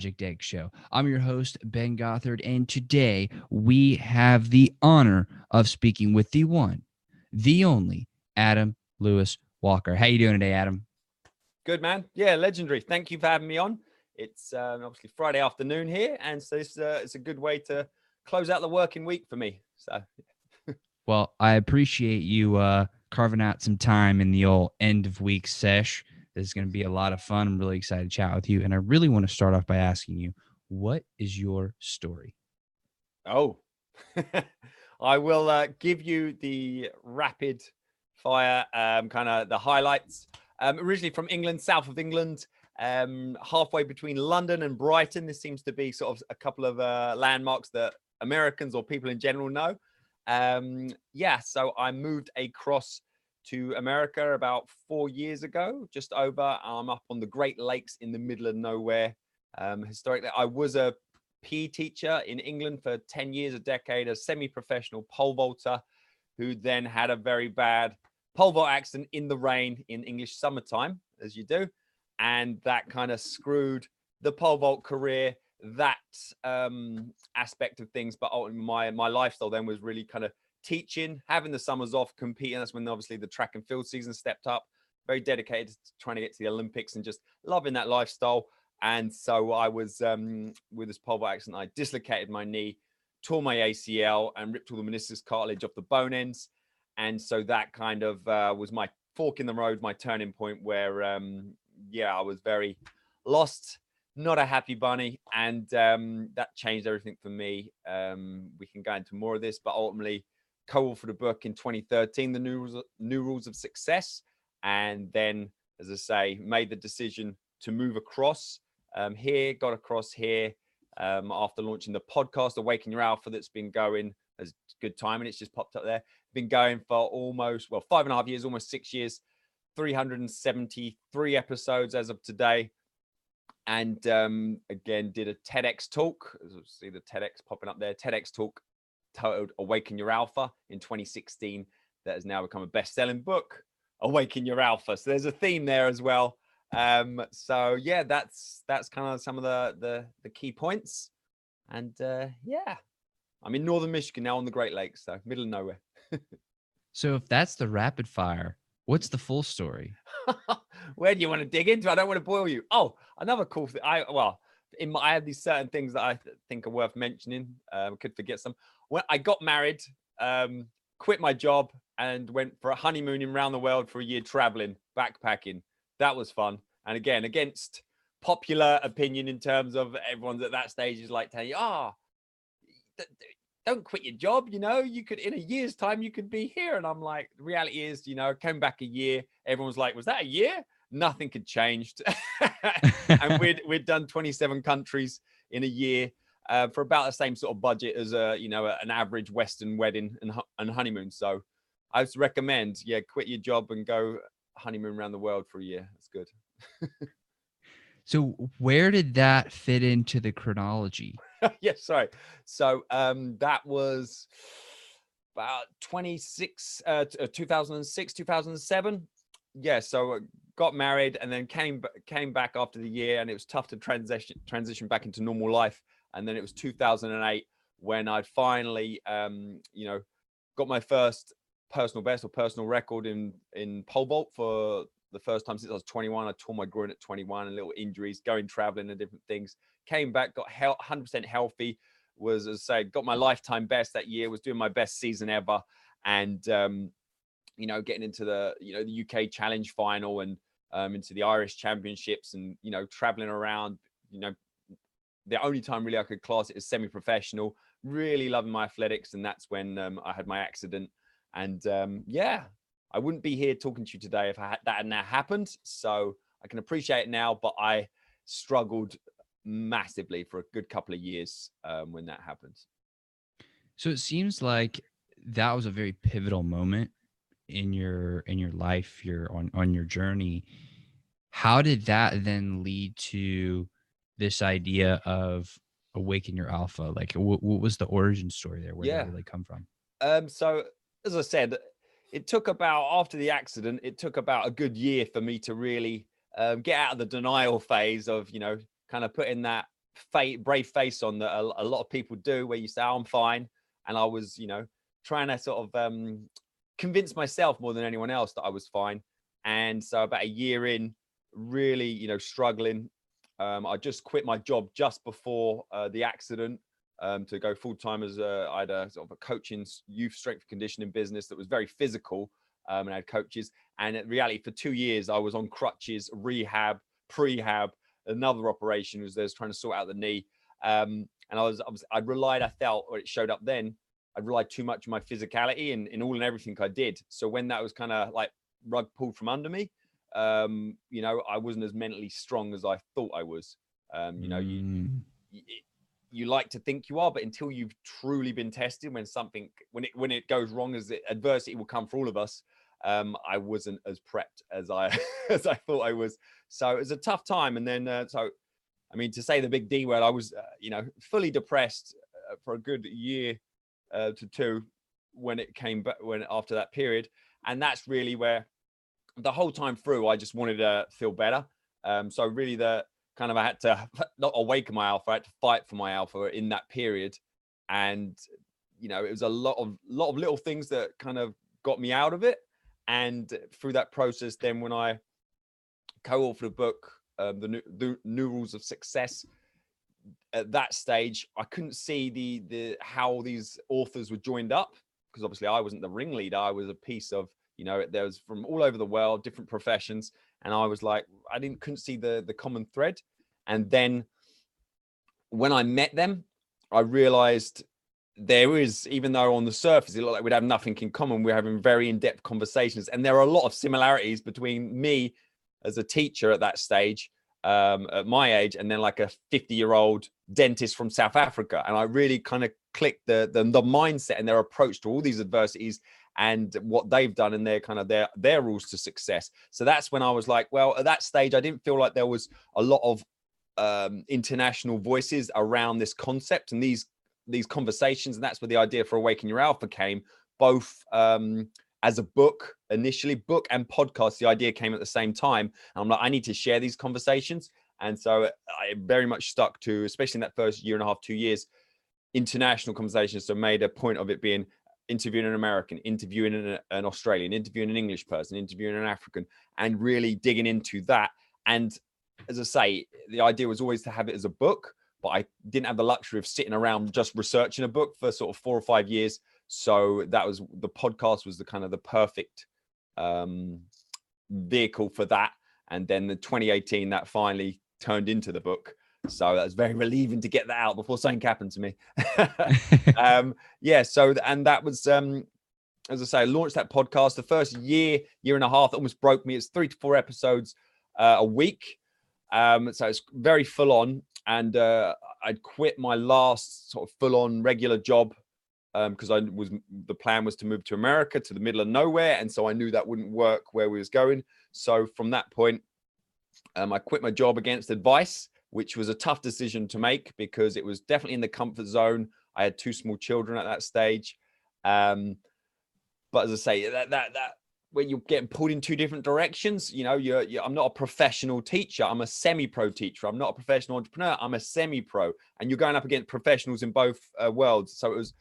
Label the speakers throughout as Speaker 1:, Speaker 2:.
Speaker 1: TEDx Show. I'm your host, Ben Gothard, and today we have the honor of speaking with the one, the only, Adam Lewis Walker. How you doing today, Adam?
Speaker 2: Good, man. Yeah, legendary. Thank you for having me on. It's obviously Friday afternoon here, and so it's a good way to close out the working week for me. So,
Speaker 1: Well, I appreciate you carving out some time in the old end of week sesh. This is going to be a lot of fun. I'm really excited to chat with you, and I really want to start off by asking you, what is your story?
Speaker 2: oh, I will give you the rapid fire kind of the highlights. Originally from England, south of England, halfway between London and Brighton. This seems to be sort of a couple of landmarks that Americans or people in general know. So I moved across to America about 4 years ago, just over. I'm up on the Great Lakes in the middle of nowhere. Historically, I was a PE teacher in England for 10 years, a decade, a semi-professional pole vaulter who then had a very bad pole vault accident in the rain in English summertime, as you do. And that kind of screwed the pole vault career, that aspect of things. But ultimately, my lifestyle then was really kind of teaching, having the summers off, competing. That's when obviously the track and field season stepped up. Very dedicated to trying to get to the Olympics and just loving that lifestyle. And so I was with this pole vault accident. I dislocated my knee, tore my ACL, and ripped all the meniscus cartilage off the bone ends. And so that kind of was my fork in the road, my turning point where, I was very lost, not a happy bunny. And that changed everything for me. We can go into more of this, but ultimately co-authored a book in 2013, The New Rules of Success. And then, as I say, made the decision to move across got across here after launching the podcast, Awaken Your Alpha, that's been going as good time. And it's just popped up there. Been going for almost 5.5 years, almost 6 years, 373 episodes as of today. And again, did a TEDx talk. As you see the TEDx popping up there, TEDx talk titled Awaken Your Alpha in 2016. That has now become a best-selling book, Awaken Your Alpha. So there's a theme there as well. That's kind of some of the key points. And I'm in northern Michigan now on the Great Lakes, so middle of nowhere.
Speaker 1: So if that's the rapid fire, what's the full story?
Speaker 2: Where do you want to dig into? I don't want to boil you. Oh, another cool thing. I have these certain things that I think are worth mentioning. Could forget some. When I got married, quit my job and went for a honeymoon around the world for a year, traveling, backpacking. That was fun. And again, against popular opinion in terms of everyone's at that stage is like telling you, don't quit your job. You could, in a year's time, you could be here. And I'm like, the reality is, came back a year. Everyone's like, was that a year? Nothing had changed. And we'd done 27 countries in a year for about the same sort of budget as an average Western wedding and honeymoon. So I would recommend, quit your job and go honeymoon around the world for a year. That's good.
Speaker 1: So where did that fit into the chronology?
Speaker 2: Sorry. So that was about 2006, 2007. So got married and then came back after the year, and it was tough to transition back into normal life. And then it was 2008 when I finally, got my first personal best or personal record in pole vault for the first time since I was 21. I tore my groin at 21 and little injuries, going traveling and different things. Came back, got 100% healthy, was, as I say, got my lifetime best that year, was doing my best season ever. And, getting into the UK Challenge final and into the Irish Championships and, traveling around, the only time really I could class it as semi-professional, really loving my athletics. And that's when I had my accident. And I wouldn't be here talking to you today if that hadn't happened. So I can appreciate it now, but I struggled massively for a good couple of years when that happened.
Speaker 1: So it seems like that was a very pivotal moment in your life, on your journey. How did that then lead to this idea of Awaken Your Alpha? Like, what was the origin story there? Where did it really come from?
Speaker 2: So as I said, it took about, after the accident, it took about a good year for me to really get out of the denial phase of, kind of putting that brave face on that a lot of people do, where you say, oh, I'm fine. And I was, you know, trying to sort of convince myself more than anyone else that I was fine. And so about a year in, really, you know, struggling. I just quit my job just before the accident to go full time as I had a sort of a coaching youth strength conditioning business that was very physical, and I had coaches. And in reality, for 2 years, I was on crutches, rehab, prehab. Another operation was trying to sort out the knee. And I felt, or it showed up then, I relied too much on my physicality in all and everything I did. So when that was kind of like rug pulled from under me, you know, I wasn't as mentally strong as I thought I was. You know, you like to think you are, but until you've truly been tested, when it goes wrong, adversity will come for all of us. I wasn't as prepped as I as I thought I was. So it was a tough time. And then I mean, to say the big D word, I was you know, fully depressed for a good year to two when it came back, after that period. And that's really where the whole time through, I just wanted to feel better. So really I had to not awaken my alpha, I had to fight for my alpha in that period. And, you know, it was a lot of little things that kind of got me out of it. And through that process, then when I co-authored a book, the New Rules of Success, at that stage, I couldn't see the how these authors were joined up, because obviously I wasn't the ringleader. I was a piece of, you know, there was from all over the world, different professions. And I was like, couldn't see the common thread. And then when I met them, I realized there is, even though on the surface it looked like we'd have nothing in common, we're having very in-depth conversations. And there are a lot of similarities between me as a teacher at that stage, at my age, and then like a 50-year-old dentist from South Africa. And I really kind of clicked the mindset and their approach to all these adversities and what they've done and their rules to success. So that's when I was like, well, at that stage, I didn't feel like there was a lot of international voices around this concept and these conversations. And that's where the idea for Awaken Your Alpha came, both as a book initially, book and podcast. The idea came at the same time. And I'm like, I need to share these conversations. And so I very much stuck to, especially in that first year and a half, 2 years, international conversations. So made a point of it being interviewing an American, interviewing an Australian, interviewing an English person, interviewing an African, and really digging into that. And as I say, the idea was always to have it as a book, but I didn't have the luxury of sitting around just researching a book for sort of 4 or 5 years. So that was, the podcast was the kind of the perfect vehicle for that. And then the 2018, that finally turned into the book. So that was very relieving to get that out before something happened to me. Yeah. So, and that was, as I say, I launched that podcast. The first year and a half, it almost broke me. It's 3 to 4 episodes a week. So it's very full on. And I'd quit my last sort of full on regular job because the plan was to move to America, to the middle of nowhere. And so I knew that wouldn't work where we was going. So from that point, I quit my job against advice, which was a tough decision to make because it was definitely in the comfort zone. I had 2 small children at that stage. But as I say, that when you're getting pulled in 2 different directions, you know, I'm not a professional teacher. I'm a semi-pro teacher. I'm not a professional entrepreneur. I'm a semi-pro, and you're going up against professionals in both worlds. So it was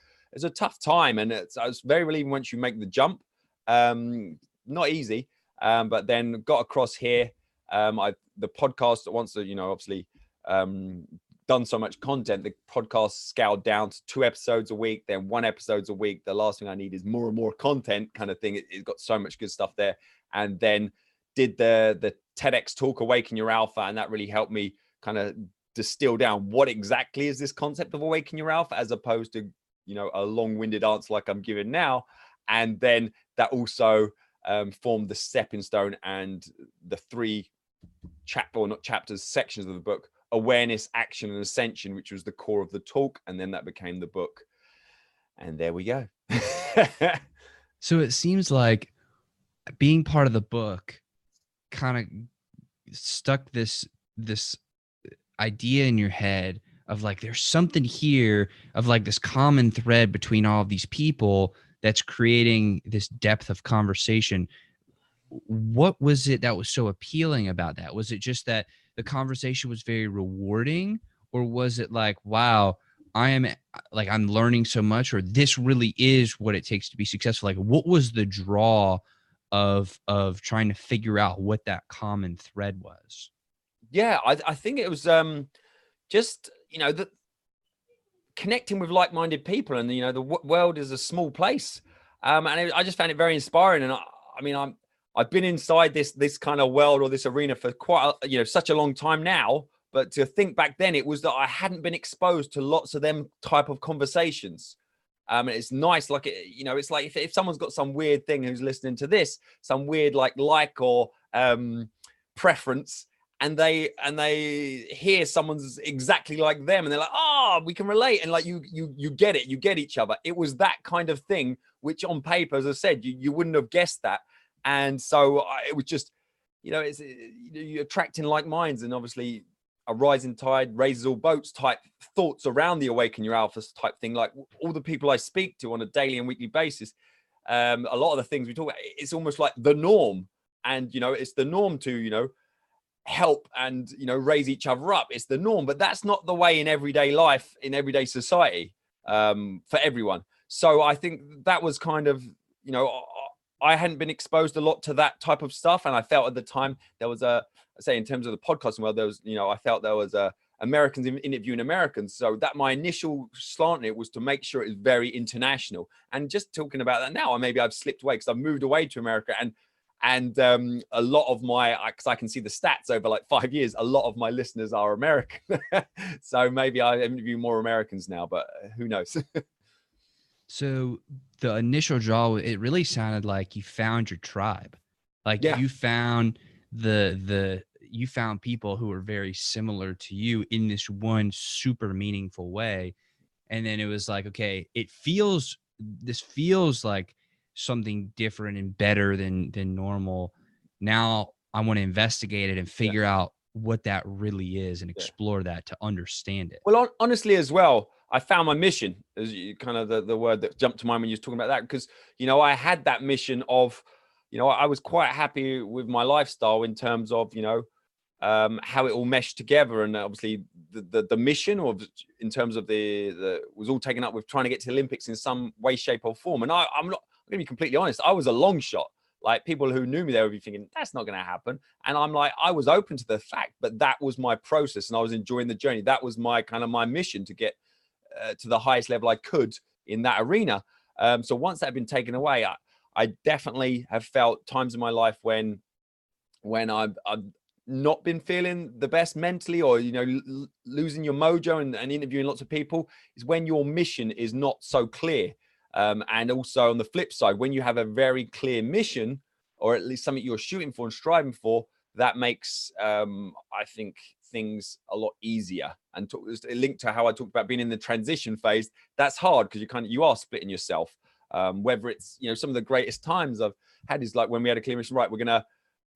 Speaker 2: a tough time, and it's very relieving once you make the jump. Not easy, but then got across here. The podcast, once, you know, obviously done so much content, the podcast scaled down to 2 episodes a week, then 1 episode a week. The last thing I need is more and more content kind of thing. It's got so much good stuff there. And then did the TEDx talk, Awaken Your Alpha. And that really helped me kind of distill down what exactly is this concept of Awaken Your Alpha, as opposed to, you know, a long-winded answer like I'm giving now. And then that also formed the stepping stone and the 3 sections of the book: awareness, action, and ascension, which was the core of the talk. And then that became the book. And there we go.
Speaker 1: So it seems like being part of the book kind of stuck this idea in your head of like, there's something here of like this common thread between all of these people that's creating this depth of conversation. What was it that was so appealing about that? Was it just that the conversation was very rewarding, or was it like, wow, I'm learning so much, or this really is what it takes to be successful? Like, what was the draw of trying to figure out what that common thread was?
Speaker 2: Yeah, I think it was just, the connecting with like-minded people, and the world is a small place, and I just found it very inspiring. And I've been inside this kind of world, or this arena, for quite such a long time now. But to think back then, it was that I hadn't been exposed to lots of them type of conversations. And it's nice, like it's like if someone's got some weird thing who's listening to this, some weird like or preference, and they hear someone's exactly like them, and they're like, oh, we can relate, and like you get it, you get each other. It was that kind of thing, which on paper, as I said, you wouldn't have guessed that. And so it was just, it's you're attracting like minds, and obviously a rising tide raises all boats type thoughts around the Awaken Your Alpha type thing. Like all the people I speak to on a daily and weekly basis, a lot of the things we talk about, it's almost like the norm. And, it's the norm to, help and, raise each other up. It's the norm, but that's not the way in everyday life, in everyday society, for everyone. So I think that was kind of, I hadn't been exposed a lot to that type of stuff. And I felt at the time there was in terms of the podcasting world, there was, I felt there was Americans interviewing Americans. So that my initial slant in it was to make sure it was very international. And just talking about that now, maybe I've slipped away because I've moved away to America, and a lot of because I can see the stats over like 5 years, a lot of my listeners are American. So maybe I interview more Americans now, but who knows?
Speaker 1: So the initial draw, it really sounded like you found your tribe. Like you found you found people who were very similar to you in this one super meaningful way. And then it was like, okay, this feels like something different and better than normal. Now I want to investigate it and figure out what that really is and explore that to understand it.
Speaker 2: Well, honestly, as well, I found my mission, as kind of the word that jumped to mind when you were talking about that, because, I had that mission of, I was quite happy with my lifestyle in terms of, how it all meshed together. And obviously the mission, or in terms of the was all taken up with trying to get to the Olympics in some way, shape or form. And I'm going to be completely honest, I was a long shot. Like people who knew me, they would be thinking that's not going to happen. And I'm like, I was open to the fact, but that was my process and I was enjoying the journey. That was my mission to get to the highest level I could in that arena. So once that had been taken away, I definitely have felt times in my life when I've not been feeling the best mentally, or losing your mojo and interviewing lots of people, is when your mission is not so clear. And also on the flip side, when you have a very clear mission, or at least something you're shooting for and striving for, that makes I think things a lot easier. And linked to how I talked about being in the transition phase, that's hard because you are splitting yourself. Whether it's some of the greatest times I've had is like when we had a clear mission, right,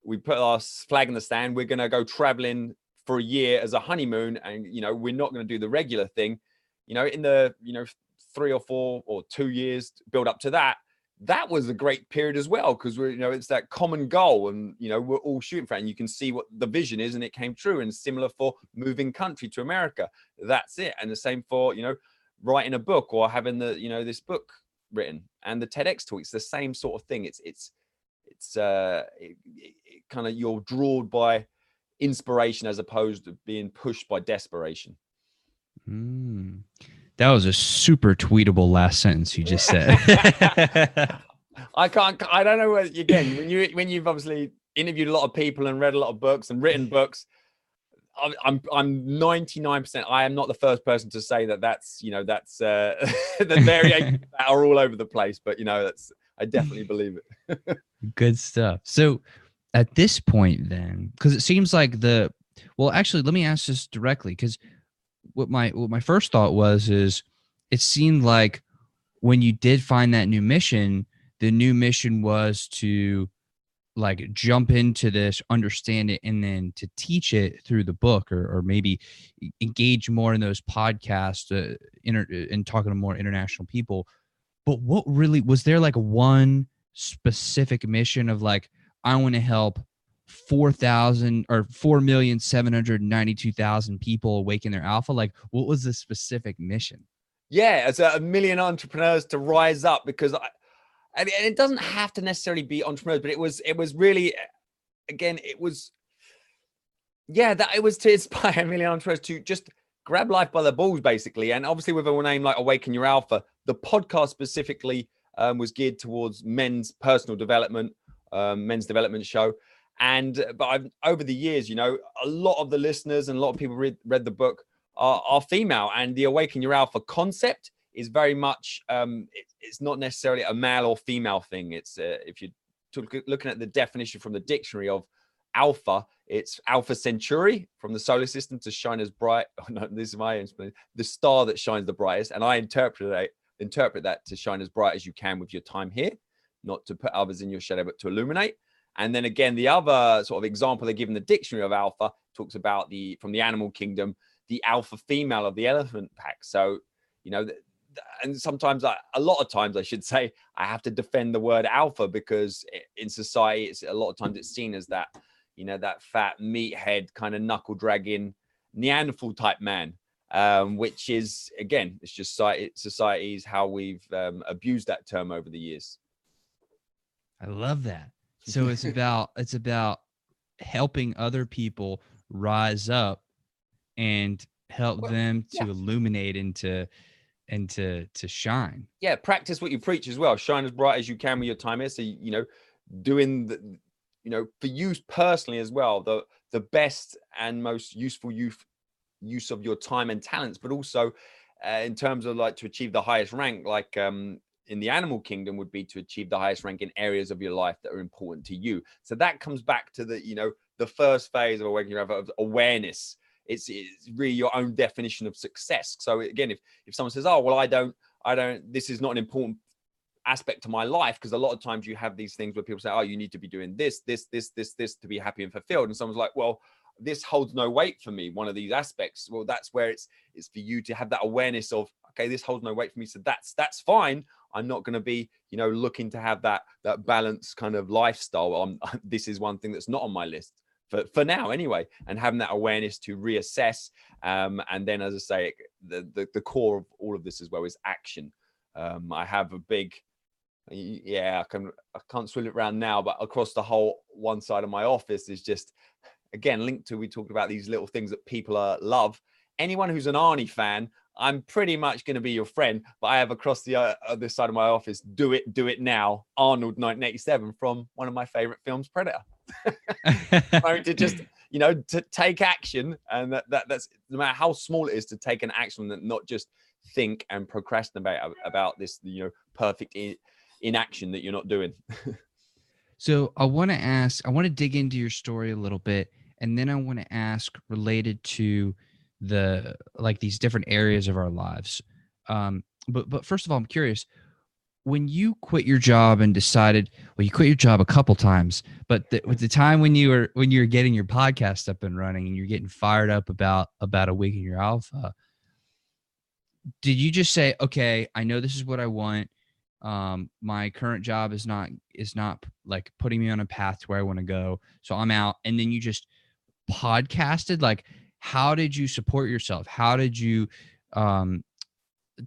Speaker 2: we put our flag in the stand, we're gonna go traveling for a year as a honeymoon, and we're not going to do the regular thing. In the 3 or 4 or 2 years build up to that was a great period as well, because we're it's that common goal, and we're all shooting for it, and you can see what the vision is, and it came true. And similar for moving country to America, that's it. And the same for writing a book, or having the this book written, and the TEDx talk. It's the same sort of thing. It's kind of, you're drawn by inspiration as opposed to being pushed by desperation.
Speaker 1: That was a super tweetable last sentence you just said.
Speaker 2: I don't know where, again, when you've obviously interviewed a lot of people and read a lot of books and written books, I'm 99%. I am not the first person to say that's the variations that are all over the place, but I definitely believe it.
Speaker 1: Good stuff. So at this point then, because it seems like actually, let me ask this directly, because what my first thought is it seemed like when you did find that new mission, the new mission was to like jump into this, understand it, and then to teach it through the book, or maybe engage more in those podcasts and talking to more international people. But what really was there, like one specific mission of like, I want to help 4,000 or 4,792,000 people awaken their alpha? Like, what was the specific mission?
Speaker 2: Yeah, as a million entrepreneurs to rise up, because and it doesn't have to necessarily be entrepreneurs, but it was really, again, it was to inspire a million entrepreneurs to just grab life by the balls, basically. And obviously, with a name like Awaken Your Alpha, the podcast specifically was geared towards men's personal development, men's development show. But over the years, a lot of the listeners and a lot of people read the book are female, and the Awaken Your Alpha concept is very much it's not necessarily a male or female thing. It's if you're looking at the definition from the dictionary of alpha, it's Alpha Centauri, from the solar system, to shine as bright. Oh, no, this is my explanation. The star that shines the brightest, and I interpret that to shine as bright as you can with your time here, not to put others in your shadow, but to illuminate. And then again, the other sort of example they give in the dictionary of alpha talks about from the animal kingdom, the alpha female of the elephant pack. So, and sometimes, a lot of times, I should say, I have to defend the word alpha, because in society, a lot of times it's seen as that, that fat meathead kind of knuckle dragging Neanderthal type man, which is, again, it's just society's how we've abused that term over the years.
Speaker 1: I love that. So it's about helping other people rise up and help them to illuminate and to shine.
Speaker 2: Yeah, practice what you preach as well. Shine as bright as you can with your time here. So, doing the, for you personally as well, the best and most useful use of your time and talents, but also in terms of like to achieve the highest rank, like in the animal kingdom would be to achieve the highest rank in areas of your life that are important to you. So that comes back to the first phase of Awaken Your Alpha, of awareness. It's really your own definition of success. So again, if someone says, oh, well, I don't, this is not an important aspect to my life, because a lot of times you have these things where people say, oh, you need to be doing this to be happy and fulfilled. And someone's like, well, this holds no weight for me, one of these aspects. Well, that's where it's for you to have that awareness of, okay, this holds no weight for me. So that's fine. I'm not going to be, looking to have that balanced kind of lifestyle. This is one thing that's not on my list for now anyway, and having that awareness to reassess. And then, as I say, the core of all of this as well is action. I have a big, I can't swim it around now, but across the whole one side of my office is just, again, linked to, we talked about these little things that people love. Anyone who's an Arnie fan, I'm pretty much going to be your friend, but I have across the other side of my office, do it now, Arnold 1987, from one of my favorite films, Predator. To just, to take action, and that's no matter how small it is, to take an action, and not just think and procrastinate about this, perfect inaction that you're not doing.
Speaker 1: So I want to dig into your story a little bit, and then I want to ask, related to these different areas of our lives. But first of all, I'm curious, when you quit your job and decided, well, you quit your job a couple times, but with the time when you were getting your podcast up and running and you're getting fired up about Awaken Your Alpha, did you just say, okay, I know this is what I want. My current job is not like putting me on a path to where I want to go, so I'm out. And then you just podcasted? Like, how did you support yourself? How did you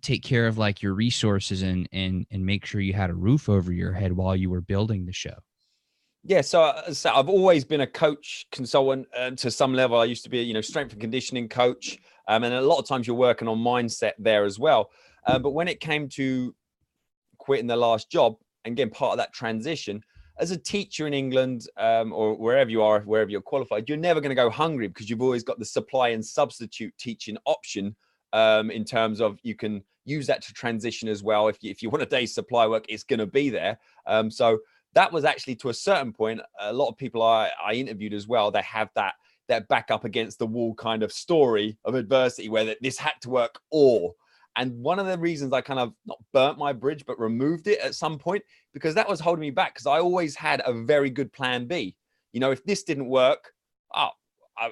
Speaker 1: take care of like your resources and make sure you had a roof over your head while you were building the show?
Speaker 2: Yeah, so I've always been a coach, consultant to some level. I used to be, strength and conditioning coach, and a lot of times you're working on mindset there as well. But when it came to quitting the last job, and again, part of that transition, as a teacher in England, or wherever you're qualified, you're never going to go hungry, because you've always got the supply and substitute teaching option. In terms of, you can use that to transition as well. If you want a day's supply work, it's going to be there. So that was actually, to a certain point, a lot of people I interviewed as well, they have that back up against the wall kind of story of adversity, where this had to work. And one of the reasons I kind of not burnt my bridge, but removed it at some point, because that was holding me back, because I always had a very good plan B. If this didn't work, I'll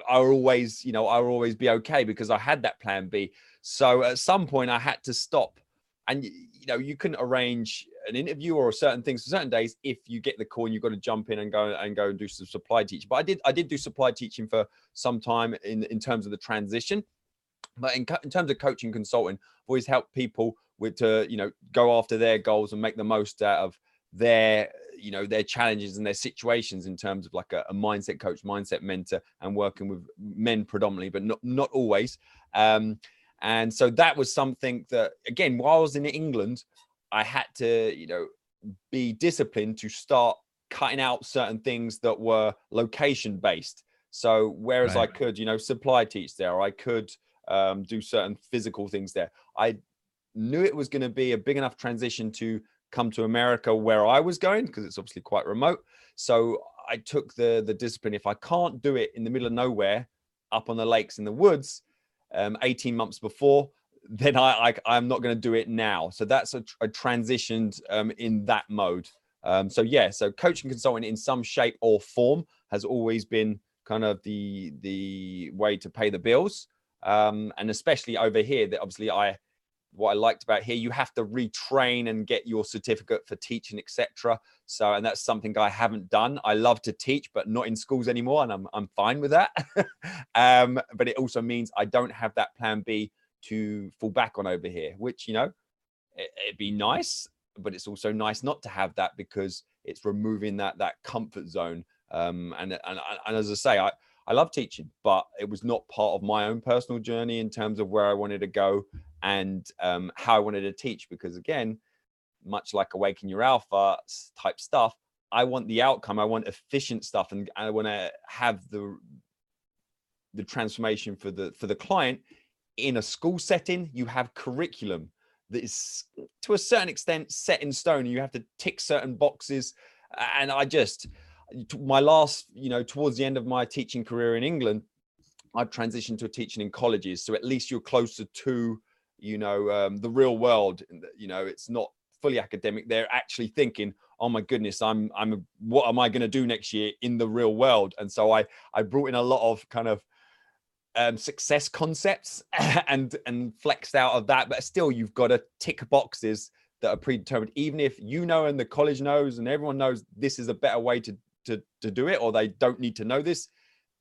Speaker 2: always be okay, because I had that plan B. So at some point I had to stop. And, you couldn't arrange an interview or certain things for certain days if you get the call and you've got to jump in and go and do some supply teaching. But I did do supply teaching for some time in terms of the transition. But in terms of coaching consulting, I've always helped people with to, you know, go after their goals and make the most out of their, you know, their challenges and their situations in terms of like a mindset coach, mindset mentor, and working with men predominantly, but not always. And so that was something that, again, while I was in England, I had to, you know, be disciplined to start cutting out certain things that were location based. So whereas I could, you know, supply teach there, or I could do certain physical things there, I knew it was going to be a big enough transition to come to America where I was going, because it's obviously quite remote. So I took the discipline. If I can't do it in the middle of nowhere, up on the lakes in the woods, 18 months before, then I'm not going to do it now. So that's a transitioned in that mode. So yeah, so coaching consulting in some shape or form has always been kind of the way to pay the bills. And especially over here, that obviously what I liked about here, you have to retrain and get your certificate for teaching, etc. So, and that's something I haven't done. I love to teach, but not in schools anymore, and I'm fine with that. But it also means I don't have that plan B to fall back on over here, which, you know, it'd be nice, but it's also nice not to have that, because it's removing that comfort zone. And as I say, I love teaching, but it was not part of my own personal journey in terms of where I wanted to go and how I wanted to teach. Because again, much like Awaken Your Alpha type stuff, I want the outcome. I want efficient stuff, and I want to have the transformation for the client. In a school setting, you have curriculum that is to a certain extent set in stone. You have to tick certain boxes. And my last, you know, towards the end of my teaching career in England, I've transitioned to teaching in colleges. So at least you're closer to, you know, the real world. You know, it's not fully academic. They're actually thinking, oh my goodness, what am I going to do next year in the real world? And so I brought in a lot of kind of success concepts and flexed out of that. But still, you've got to tick boxes that are predetermined, even if you know and the college knows and everyone knows this is a better way to do it, or they don't need to know this.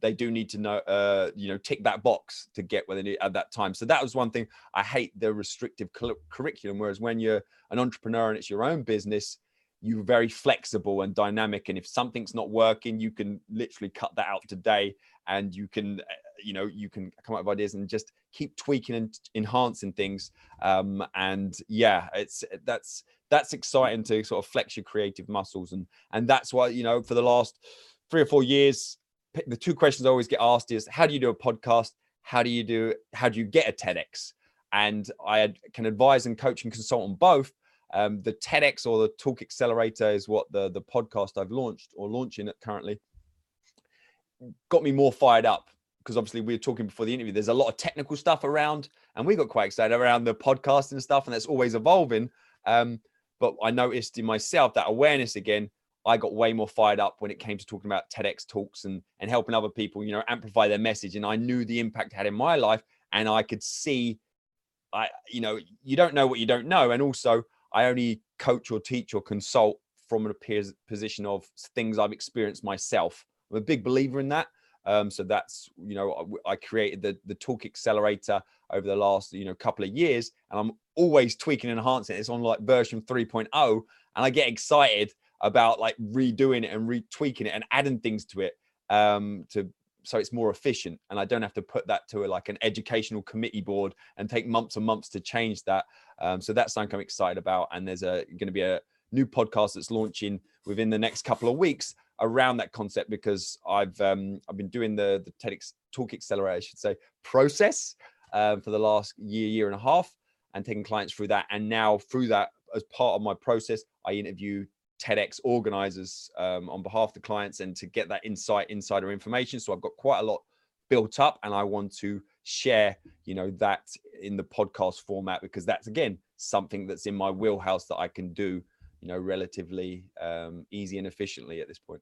Speaker 2: They do need to know, you know, tick that box to get where they need at that time. So that was one thing. I hate the restrictive curriculum. Whereas when you're an entrepreneur and it's your own business, you're very flexible and dynamic. And if something's not working, you can literally cut that out today, and you can, you know, you can come up with ideas and just keep tweaking and enhancing things. And yeah, that's exciting to sort of flex your creative muscles. And that's why, you know, for the last 3 or 4 years, the two questions I always get asked is, how do you do a podcast? How do you get a TEDx? And I can advise and coach and consult on both. The TEDx or the TalkXcelerator is what the podcast I've launched or launching it currently got me more fired up, because obviously we were talking before the interview, there's a lot of technical stuff around, and we got quite excited around the podcast and stuff, and that's always evolving. But I noticed in myself that awareness again, I got way more fired up when it came to talking about TEDx talks and helping other people, you know, amplify their message. And I knew the impact it had in my life, and I could see, you know, you don't know what you don't know. And also I only coach or teach or consult from a position of things I've experienced myself. I'm a big believer in that. So that's, you know, I created the TalkXcelerator over the last, you know, couple of years, and I'm always tweaking and enhancing it. It's on like version 3.0, and I get excited about like redoing it and retweaking it and adding things to it, so it's more efficient, and I don't have to put that to like an educational committee board and take months and months to change that. So that's something I'm excited about. And there's going to be a new podcast that's launching within the next couple of weeks around that concept, because I've been doing the TEDx TalkXcelerator, I should say, process for the last year and a half, and taking clients through that. And now through that, as part of my process, I interview TEDx organizers on behalf of the clients, and to get that insider information. So I've got quite a lot built up, and I want to share, you know, that in the podcast format, because that's again something that's in my wheelhouse that I can do, you know, relatively easy and efficiently at this point.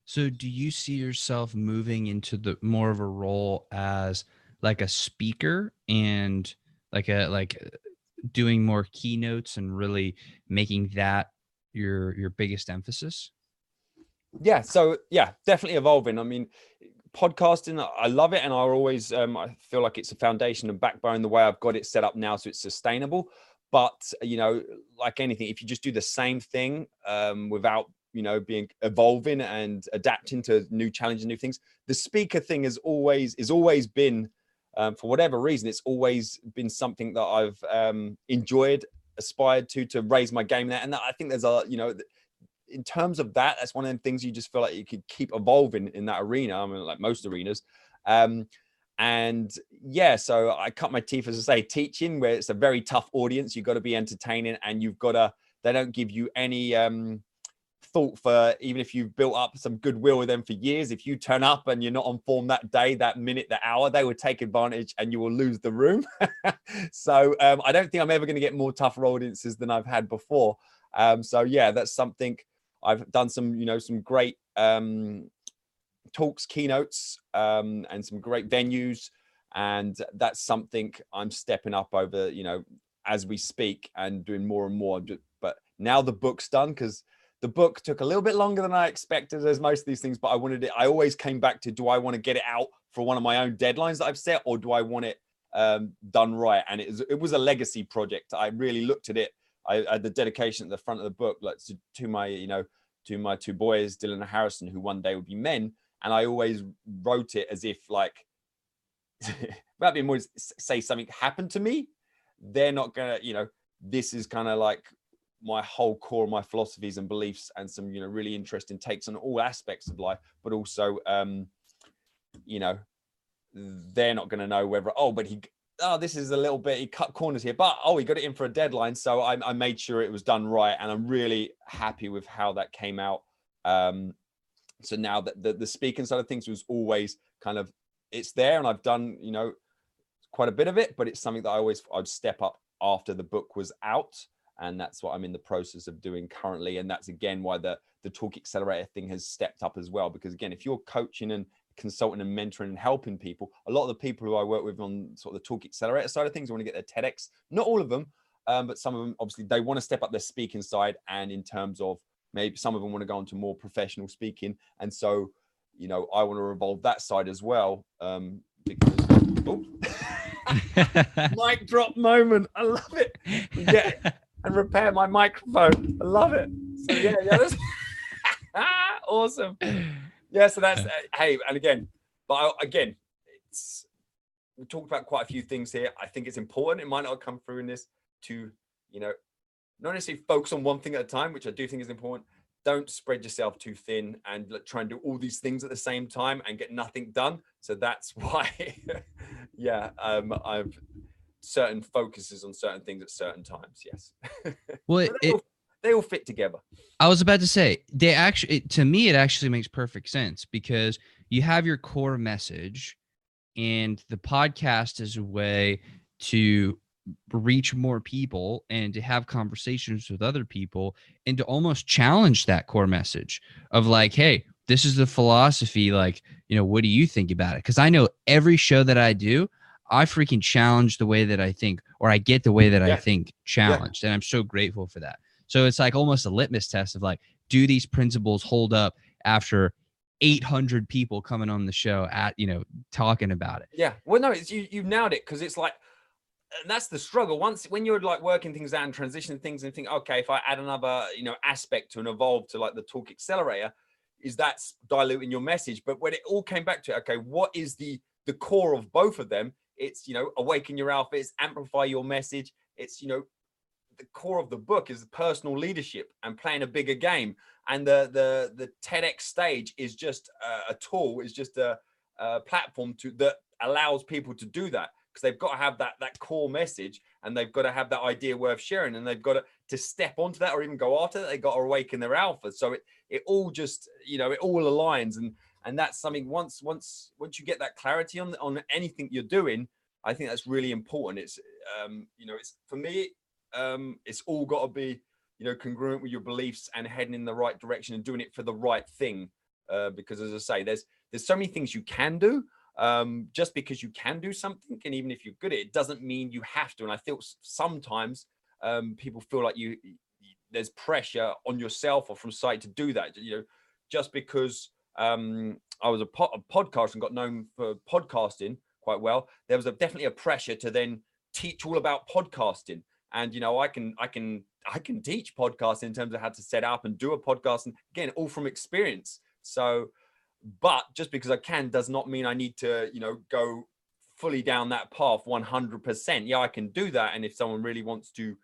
Speaker 1: So do you see yourself moving into the more of a role as like a speaker, and like doing more keynotes and really making that your biggest emphasis?
Speaker 2: Yeah. So yeah, definitely evolving. I mean, podcasting, I love it. And I always, I feel like it's a foundation and backbone the way I've got it set up now. So it's sustainable. But, you know, like anything, if you just do the same thing without, you know, being evolving and adapting to new challenges, new things, the speaker thing is always been, for whatever reason, it's always been something that I've enjoyed, aspired to raise my game there. And I think there's a, you know, in terms of that, that's one of the things you just feel like you could keep evolving in that arena. I mean, like most arenas. And yeah, so I cut my teeth, as I say, teaching, where it's a very tough audience. You've got to be entertaining, and you've got to, they don't give you any thought for, even if you've built up some goodwill with them for years, if you turn up and you're not on form that day, that minute, that hour, they will take advantage and you will lose the room. So I don't think I'm ever going to get more tougher audiences than I've had before. So yeah, that's something. I've done some, you know, some great talks, keynotes, and some great venues. And that's something I'm stepping up over, you know, as we speak, and doing more and more. But now the book's done, because the book took a little bit longer than I expected, as most of these things, but I wanted it. I always came back to, do I want to get it out for one of my own deadlines that I've set, or do I want it done right? And it was a legacy project. I really looked at it. I had the dedication at the front of the book, like to my, you know, to my two boys, Dylan and Harrison, who one day would be men. And I always wrote it as if, like, without being more, say something happened to me, they're not gonna, you know, this is kind of like my whole core of my philosophies and beliefs, and some, you know, really interesting takes on all aspects of life. But also, you know, they're not going to know whether, this is a little bit, he cut corners here, but he got it in for a deadline. So I made sure it was done right, and I'm really happy with how that came out. So now that the speaking side of things was always kind of, it's there, and I've done, you know, quite a bit of it, but it's something that I'd step up after the book was out. And that's what I'm in the process of doing currently. And that's again why the TalkXcelerator thing has stepped up as well, because again, if you're coaching and consulting and mentoring and helping people, a lot of the people who I work with on sort of the TalkXcelerator side of things want to get their TEDx, not all of them, but some of them, obviously they want to step up their speaking side, and in terms of maybe some of them want to go into more professional speaking. And so, you know, I want to evolve that side as well, because mic drop moment, I love it. Yeah, and repair my microphone, I love it. So yeah, that's awesome. Yeah, so that's hey, and again, we talked about quite a few things here. I think it's important, it might not come through in this, to, you know, not necessarily focus on one thing at a time, which I do think is important. Don't spread yourself too thin and try and do all these things at the same time and get nothing done. So that's why yeah, I've certain focuses on certain things at certain times. Yes.
Speaker 1: Well,
Speaker 2: they all fit together.
Speaker 1: I was about to say, to me, it actually makes perfect sense, because you have your core message, and the podcast is a way to reach more people and to have conversations with other people, and to almost challenge that core message of like, hey, this is the philosophy. Like, you know, what do you think about it? Because I know every show that I do, I freaking challenge the way that I think, or I get the way that I think challenged. And I'm so grateful for that. So it's like almost a litmus test of like, do these principles hold up after 800 people coming on the show talking about it?
Speaker 2: Yeah. Well, no, you've nailed it, because it's like, and that's the struggle. When you're like working things out and transitioning things and think, okay, if I add another, you know, aspect to and evolve to like the TalkXcelerator, is that's diluting your message. But when it all came back to it, okay, what is the core of both of them? It's, you know, awaken your alpha, it's amplify your message. It's, you know, the core of the book is personal leadership and playing a bigger game. And the TEDx stage is just a tool, is just a platform that allows people to do that, because they've got to have that core message, and they've got to have that idea worth sharing, and they've got to step onto that, or even go after that. They've got to awaken their alpha. So it all just, you know, it all aligns. And that's something, once you get that clarity on anything you're doing, I think that's really important. It's, you know, it's, for me, it's all got to be, you know, congruent with your beliefs and heading in the right direction and doing it for the right thing. Because as I say, there's so many things you can do. Just because you can do something, and even if you're good at it, doesn't mean you have to. And I feel sometimes people feel like there's pressure on yourself or from site to do that. Just because I was a podcaster and got known for podcasting quite well, there was definitely a pressure to then teach all about podcasting. And I can teach podcasting in terms of how to set up and do a podcast, and again, all from experience. So, but just because I can does not mean I need to go fully down that path 100%. Yeah, I can do that, and if someone really wants to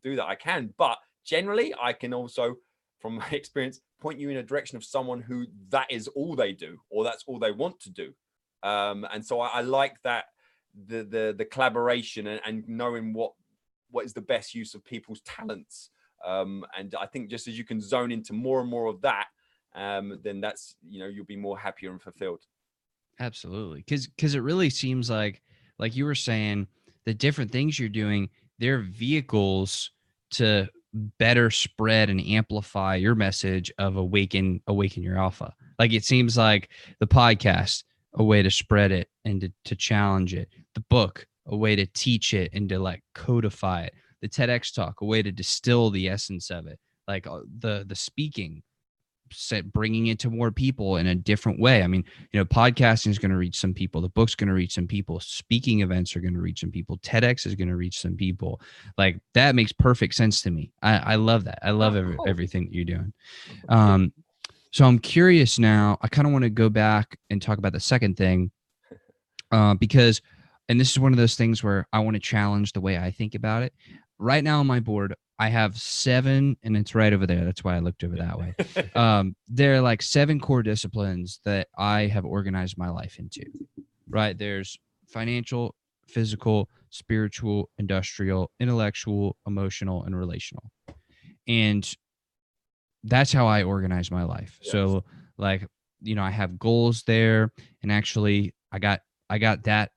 Speaker 2: do that, I can. But generally, I can also, from my experience, point you in a direction of someone who that is all they do, or that's all they want to do. And so I like that, the collaboration and knowing what is the best use of people's talents. And I think just as you can zone into more and more of that, then that's, you'll be more happier and fulfilled.
Speaker 1: Absolutely. Because it really seems like you were saying, the different things you're doing, they're vehicles to better spread and amplify your message of awaken your alpha. Like, it seems like the podcast, a way to spread it and to challenge it. The book, a way to teach it and to like codify it. The TEDx talk, a way to distill the essence of it. Like the speaking, bringing it to more people in a different way. I mean, podcasting is going to reach some people. The book's going to reach some people. Speaking events are going to reach some people. TEDx is going to reach some people. Like, that makes perfect sense to me. I love that. I love everything that you're doing. So I'm curious now. I kind of want to go back and talk about the second thing, because, and this is one of those things where I want to challenge the way I think about it. Right now on my board, I have 7, and it's right over there. That's why I looked over that way. There are like 7 core disciplines that I have organized my life into, right? There's financial, physical, spiritual, industrial, intellectual, emotional, and relational. And that's how I organize my life. Yes. So like, I have goals there, and actually I got that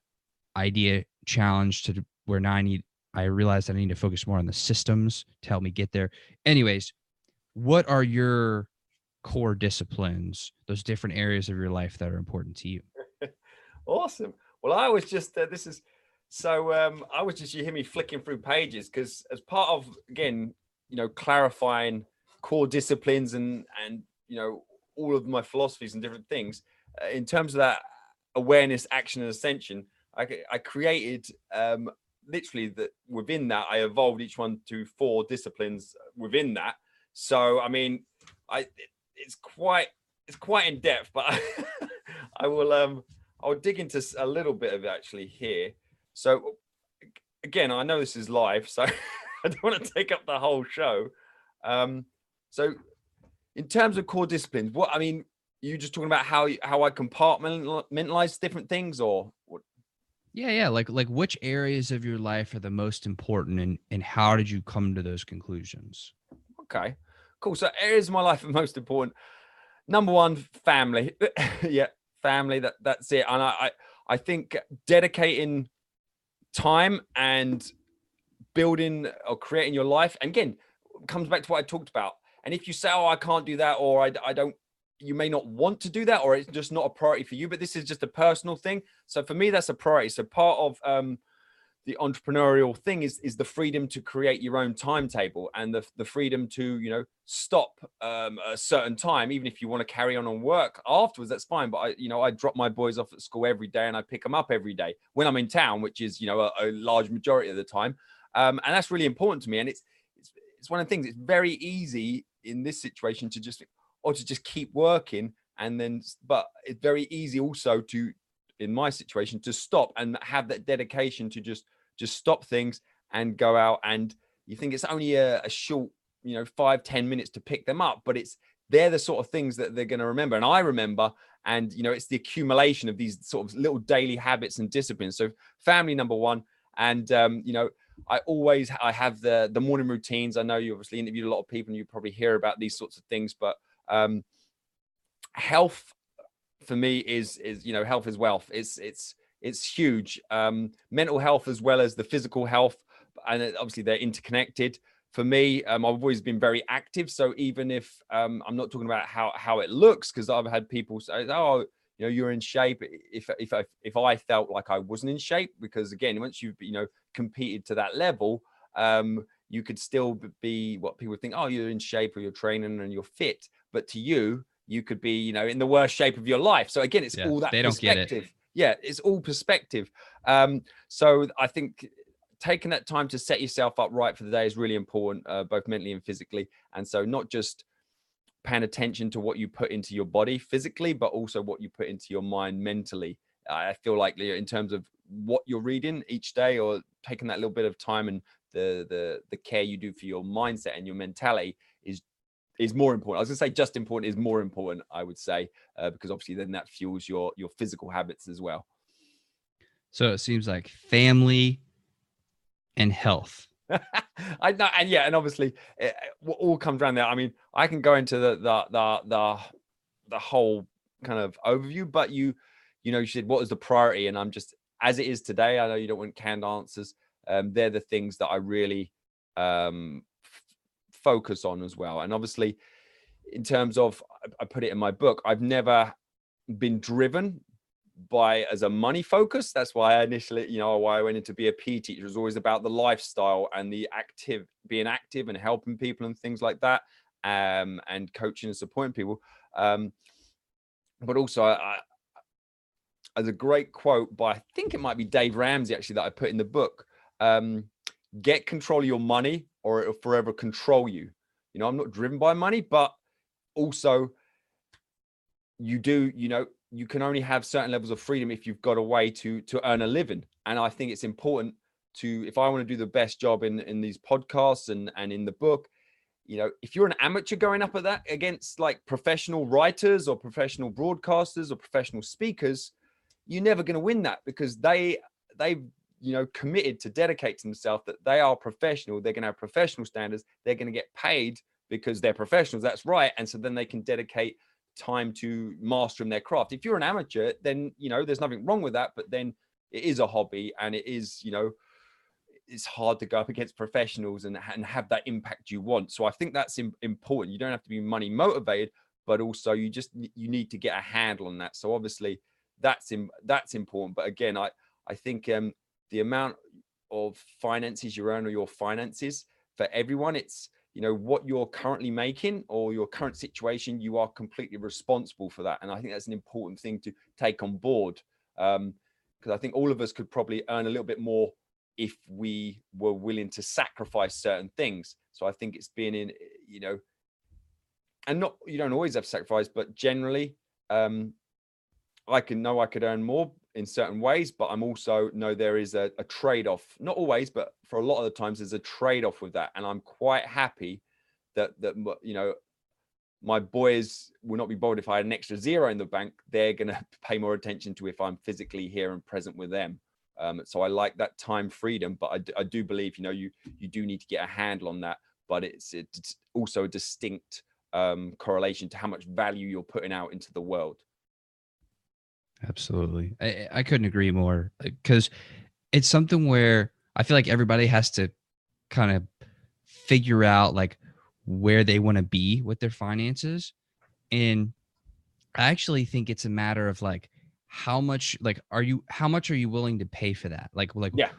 Speaker 1: idea challenged to where now I realized I need to focus more on the systems to help me get there. Anyways, what are your core disciplines, those different areas of your life that are important to you?
Speaker 2: Awesome. Well, I was just, I was just, you hear me flicking through pages, because as part of, again, clarifying core disciplines and all of my philosophies and different things, in terms of that awareness, action, and ascension, I created, literally, that within that I evolved each one to 4 disciplines within that. So I mean, it's quite in depth, but I'll dig into a little bit of it actually here. So again, I know this is live, so I don't want to take up the whole show. So in terms of core disciplines, you just talking about how I compartmentalize different things, or what?
Speaker 1: Yeah. Like which areas of your life are the most important, and how did you come to those conclusions?
Speaker 2: Okay, cool. So areas of my life are most important. Number 1, family. Yeah, family. That's it. And I think dedicating time and building or creating your life, and again, comes back to what I talked about. And if you say, oh, I can't do that, or I don't, you may not want to do that, or it's just not a priority for you, but this is just a personal thing. So for me, that's a priority. So part of the entrepreneurial thing is the freedom to create your own timetable, and the freedom to, stop a certain time, even if you want to carry on and work afterwards, that's fine. But I drop my boys off at school every day, and I pick them up every day when I'm in town, which is, a large majority of the time. And that's really important to me. And it's one of the things, it's very easy in this situation to just keep working, and then, but it's very easy also to, in my situation, to stop and have that dedication to just stop things and go out. And you think it's only a short, 5-10 minutes to pick them up, but they're the sort of things that they're going to remember. And I remember, and it's the accumulation of these sort of little daily habits and disciplines. So family, number 1. And I have the morning routines. I know you obviously interviewed a lot of people, and you probably hear about these sorts of things, but health for me is health is wealth. It's huge. Mental health as well as the physical health, and obviously they're interconnected. For me, I've always been very active. So even if I'm not talking about how it looks, because I've had people say, oh, you're in shape. If I felt like I wasn't in shape, because again, once you've, competed to that level, you could still be what people think, oh, you're in shape or you're training and you're fit. But to you, you could be, in the worst shape of your life. So again, it's all that
Speaker 1: they don't
Speaker 2: perspective.
Speaker 1: get it.
Speaker 2: Yeah, it's all perspective. So I think taking that time to set yourself up right for the day is really important, both mentally and physically. And so not just paying attention to what you put into your body physically, but also what you put into your mind mentally. I feel like in terms of what you're reading each day, or taking that little bit of time, and the care you do for your mindset and your mentality is more important. I was gonna say just important is more important, I would say, because obviously then that fuels your physical habits as well.
Speaker 1: So it seems like family and health.
Speaker 2: I know, and obviously it all comes around there. I mean, I can go into the whole kind of overview, but you said what is the priority, and I'm just, as it is today. I know you don't want canned answers. They're the things that I really focus on as well. And obviously, in terms of, I put it in my book, I've never been driven by as a money focus. That's why I initially, why I went into be a PE teacher. It was always about the lifestyle and the being active and helping people and things like that, and coaching and supporting people. But also, as a great quote by, I think it might be Dave Ramsey actually, that I put in the book, get control of your money or it'll forever control you. I'm not driven by money, but also you can only have certain levels of freedom if you've got a way to earn a living. And I think it's important to, if I want to do the best job in these podcasts and in the book, if you're an amateur going up at that against like professional writers or professional broadcasters or professional speakers, you're never going to win that, because they've committed to dedicate to themselves that they are professional. They're going to have professional standards. They're going to get paid because they're professionals. That's right. And so then they can dedicate time to mastering their craft. If you're an amateur, then there's nothing wrong with that, but then it is a hobby, and it is it's hard to go up against professionals and have that impact you want. So I think that's important. You don't have to be money motivated, but also you need to get a handle on that. So obviously that's important. But again, I think the amount of finances you earn, or your finances, for everyone, it's what you're currently making or your current situation, you are completely responsible for that. And I think that's an important thing to take on board, because I think all of us could probably earn a little bit more if we were willing to sacrifice certain things. So I think it's being in, and not, you don't always have to sacrifice, but generally, I could earn more in certain ways, but I'm also know there is a trade-off. Not always, but for a lot of the times there's a trade-off with that. And I'm quite happy that my boys will not be bothered if I had an extra zero in the bank. They're going to pay more attention to if I'm physically here and present with them. So I like that time freedom, but I do believe, you do need to get a handle on that, but it's also a distinct correlation to how much value you're putting out into the world.
Speaker 1: Absolutely. I couldn't agree more, because it's something where I feel like everybody has to kind of figure out like where they want to be with their finances. And I actually think it's a matter of like, how much are you willing to pay for that? Like,
Speaker 2: yeah.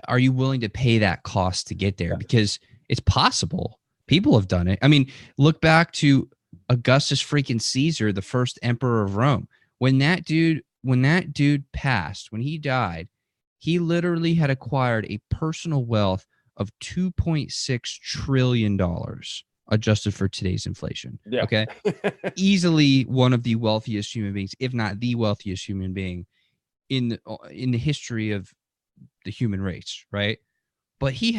Speaker 1: Are you willing to pay that cost to get there? Yeah. Because it's possible. People have done it. I mean, look back to Augustus freaking Caesar, the first emperor of Rome. When that dude passed, when he died, he literally had acquired a personal wealth of $2.6 trillion, adjusted for today's inflation.
Speaker 2: Yeah.
Speaker 1: Okay. Easily one of the wealthiest human beings, if not the wealthiest human being in the history of the human race. Right. But he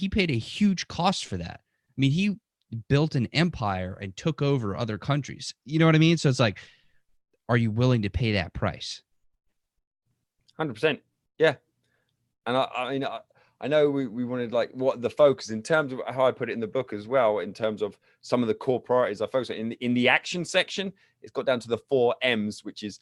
Speaker 1: paid a huge cost for that. I mean, he built an empire and took over other countries. You know what I mean? So it's like, are you willing to pay that price?
Speaker 2: 100%. Yeah. And I mean, I know we wanted like what the focus in terms of how I put it in the book as well, in terms of some of the core priorities I focus on in the action section. It's got down to the 4 M's, which is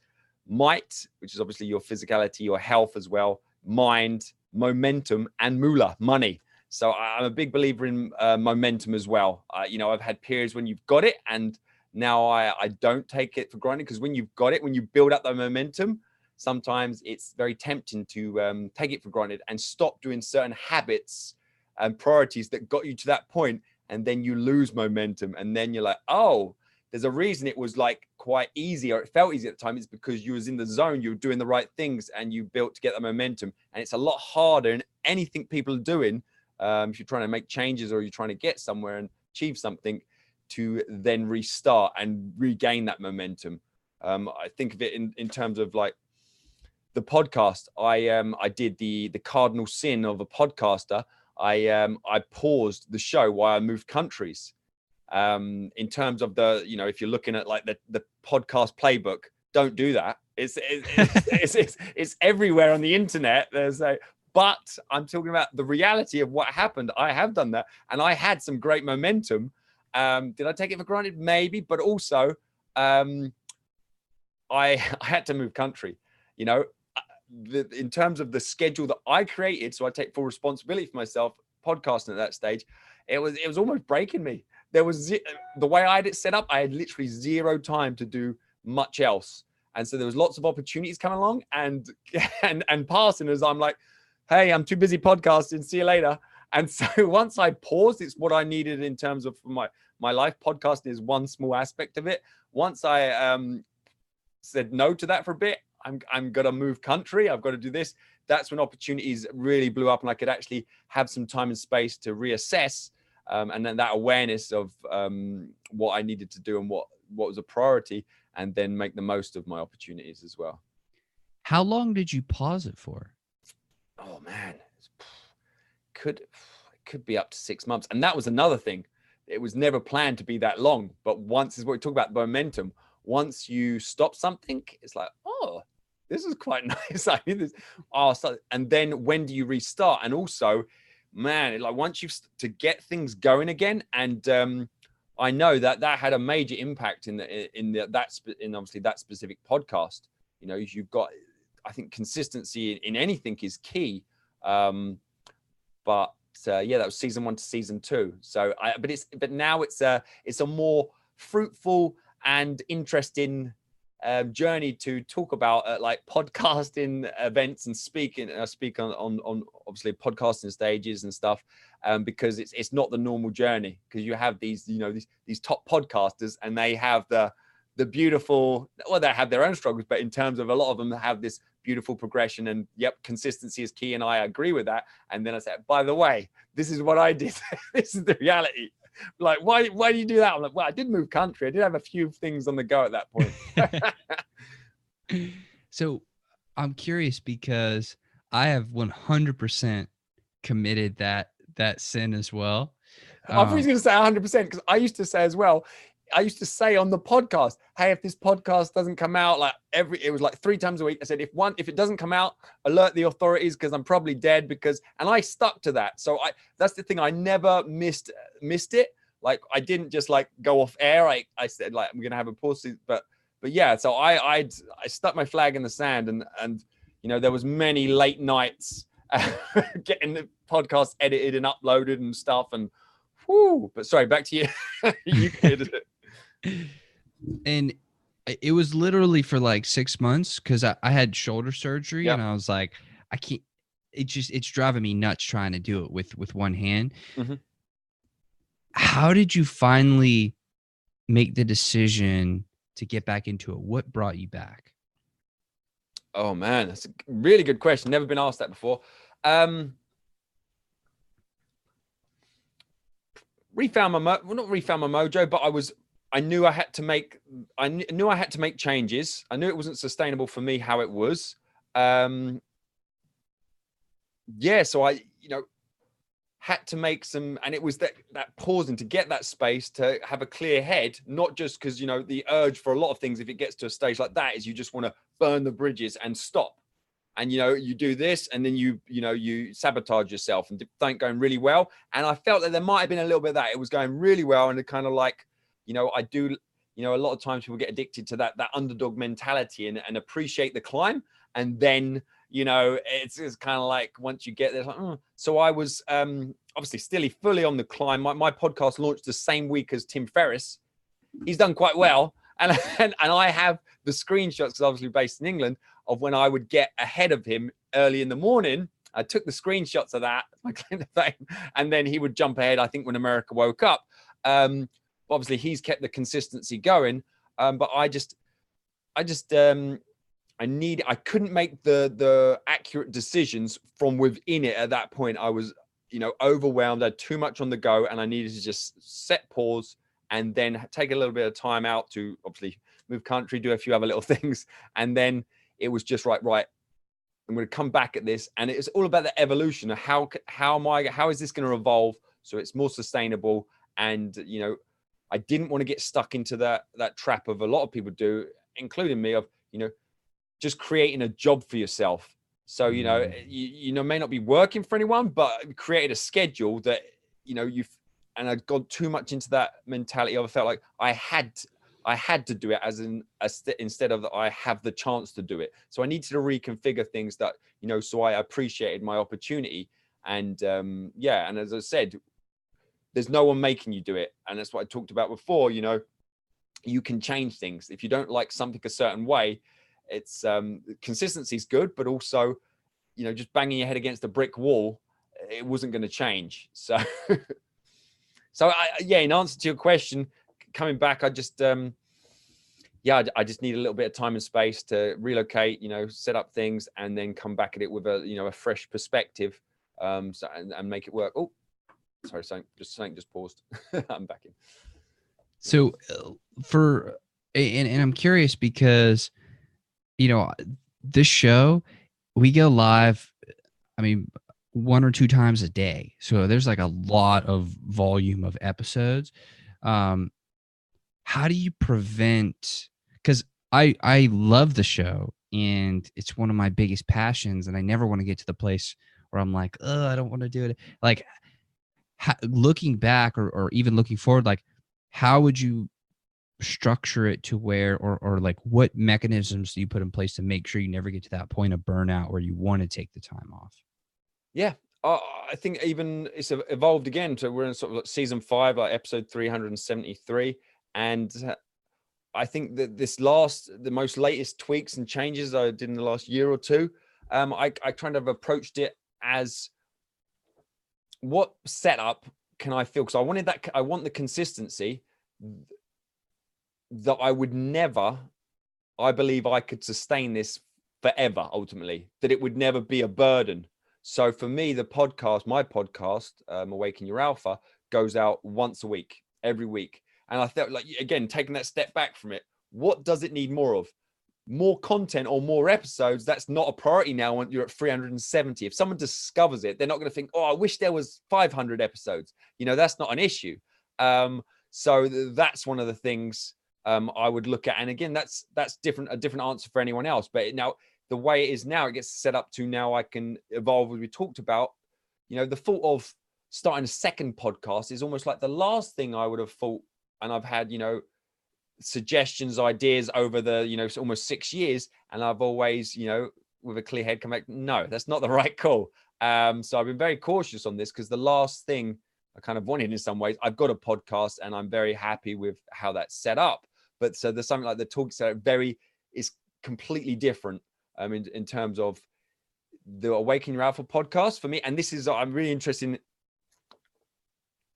Speaker 2: might, which is obviously your physicality, your health as well, mind, momentum, and moolah, money. So I'm a big believer in momentum as well. I've had periods when you've got it and Now I don't take it for granted, because when you've got it, when you build up that momentum, sometimes it's very tempting to take it for granted and stop doing certain habits and priorities that got you to that point, and then you lose momentum, and then you're like, oh, there's a reason it was like quite easy, or it felt easy at the time. It's because you was in the zone, you were doing the right things, and you built to get the momentum. And it's a lot harder in anything people are doing, if you're trying to make changes or you're trying to get somewhere and achieve something, to then restart and regain that momentum. I think of it in terms of like the podcast. I did the cardinal sin of a podcaster. I paused the show while I moved countries. In terms of the, if you're looking at like the podcast playbook, don't do that. It's everywhere on the internet. But I'm talking about the reality of what happened. I have done that, and I had some great momentum. Did I take it for granted? Maybe, but also I had to move country. In terms of the schedule that I created, so I take full responsibility for myself podcasting at that stage. It was almost breaking me. There was the way I had it set up. I had literally zero time to do much else, and so there was lots of opportunities coming along and passing as I'm like, hey, I'm too busy podcasting. See you later. And so once I paused, it's what I needed in terms of my life. Podcasting is one small aspect of it. Once I said no to that for a bit, I'm going to move country. I've got to do this. That's when opportunities really blew up, and I could actually have some time and space to reassess. And then that awareness of what I needed to do and what was a priority, and then make the most of my opportunities as well.
Speaker 1: How long did you pause it for?
Speaker 2: Oh man, it could be up to 6 months. And that was another thing. It was never planned to be that long. But once, is what we talk about, momentum. Once you stop something, it's like, oh, this is quite nice. I need this. Oh, and then when do you restart? And also, man, like once you've to get things going again. And I know that had a major impact in obviously that specific podcast. You've got, I think consistency in anything is key. But that was season 1 to season 2. So but now it's a more fruitful and interesting journey to talk about like podcasting events and speaking. I speak on obviously podcasting stages and stuff, because it's not the normal journey, because you have these these top podcasters, and they have the beautiful, well, they have their own struggles, but in terms of a lot of them have this beautiful progression, and consistency is key, and I agree with that. And then I said, by the way, this is what I did. This is the reality. Like, why do you do that? I'm like, well, I did move country. I did have a few things on the go at that point.
Speaker 1: So I'm curious, because I have 100% committed that sin as well.
Speaker 2: I was going to say 100%, because I used to say as well, I used to say on the podcast, hey, if this podcast doesn't come out, like it was like 3 times a week. I said, if it doesn't come out, alert the authorities, because I'm probably dead, and I stuck to that. So that's the thing. I never missed it. Like I didn't just like go off air. I said like, I'm going to have a pause, but yeah, so I stuck my flag in the sand, and there was many late nights getting the podcast edited and uploaded and stuff. And but sorry, back to you. You did it.
Speaker 1: And it was literally for like 6 months, because I had shoulder surgery.
Speaker 2: Yep.
Speaker 1: And I was like, I can't, it's driving me nuts trying to do it with one hand.
Speaker 2: Mm-hmm.
Speaker 1: How did you finally make the decision to get back into it? What brought you back?
Speaker 2: Oh man, that's a really good question. Never been asked that before. Not refound my mojo, but I knew I had to make changes. I knew it wasn't sustainable for me how it was. So I, had to make some, and it was that pausing to get that space to have a clear head, not just because, the urge for a lot of things, if it gets to a stage like that, is you just want to burn the bridges and stop. And, you do this, and then you sabotage yourself, and things going really well. And I felt that there might have been a little bit of that. It was going really well. And it kind of like, I do, a lot of times people get addicted to that underdog mentality and appreciate the climb. And then, it's kind of like, once you get there, like, So I was obviously still fully on the climb. My podcast launched the same week as Tim Ferriss. he's done quite well. And I have the screenshots, because obviously based in England, of when I would get ahead of him early in the morning. I took the screenshots of that, my claim to fame, and then he would jump ahead, I think, when America woke up. Obviously, he's kept the consistency going. But I couldn't make the accurate decisions from within it at that point. I was, overwhelmed. I had too much on the go, and I needed to just set pause and then take a little bit of time out to obviously move country, do a few other little things. And then it was just right. I'm going to come back at this. And it's all about the evolution of how is this going to evolve so it's more sustainable? And, I didn't want to get stuck into that trap of a lot of people do, including me, of, just creating a job for yourself. So, you may not be working for anyone, but created a schedule that, and I got too much into that mentality of, I felt like I had to do it instead of that I have the chance to do it. So I needed to reconfigure things that, so I appreciated my opportunity. And and as I said, there's no one making you do it. And that's what I talked about before. You can change things. If you don't like something a certain way, it's consistency is good, but also, just banging your head against a brick wall, it wasn't going to change. So, in answer to your question, coming back, I just, I just need a little bit of time and space to relocate, set up things, and then come back at it with a fresh perspective, and make it work. Oh, sorry, something just paused. I'm back in.
Speaker 1: So and I'm curious because, this show, we go live, 1 or 2 times a day. So there's like a lot of volume of episodes. How do you prevent, because I love the show and it's one of my biggest passions, and I never want to get to the place where I'm like, oh, I don't want to do it. Like, looking back or even looking forward, like, how would you structure it to where, or like, what mechanisms do you put in place to make sure you never get to that point of burnout where you want to take the time off?
Speaker 2: Yeah. I think even it's evolved again to, we're in sort of like season 5, like episode 373. And I think that the most latest tweaks and changes I did in the last year or two, I kind of approached it as, what setup can I feel? Because I want the consistency that I would never, I believe I could sustain this forever, ultimately, that it would never be a burden. So for me, my podcast, Awaken Your Alpha, goes out once a week, every week. And I felt like, again, taking that step back from it, what does it need more of? More content or more episodes? That's not a priority now when you're at 370. If someone discovers it, they're not going to think, oh, I wish there was 500 episodes. That's not an issue. So that's one of the things I would look at. And again, that's a different answer for anyone else. But now, the way it is now, it gets set up to, now I can evolve, as we talked about. The thought of starting a second podcast is almost like the last thing I would have thought. And I've had, suggestions, ideas over the, almost 6 years. And I've always, with a clear head, come back, no, that's not the right call. So I've been very cautious on this, because the last thing I kind of wanted in some ways, I've got a podcast and I'm very happy with how that's set up. But so there's something like the TalkXcelerator is completely different. In terms of the Awaken Your Alpha podcast for me. And this is, I'm really interested in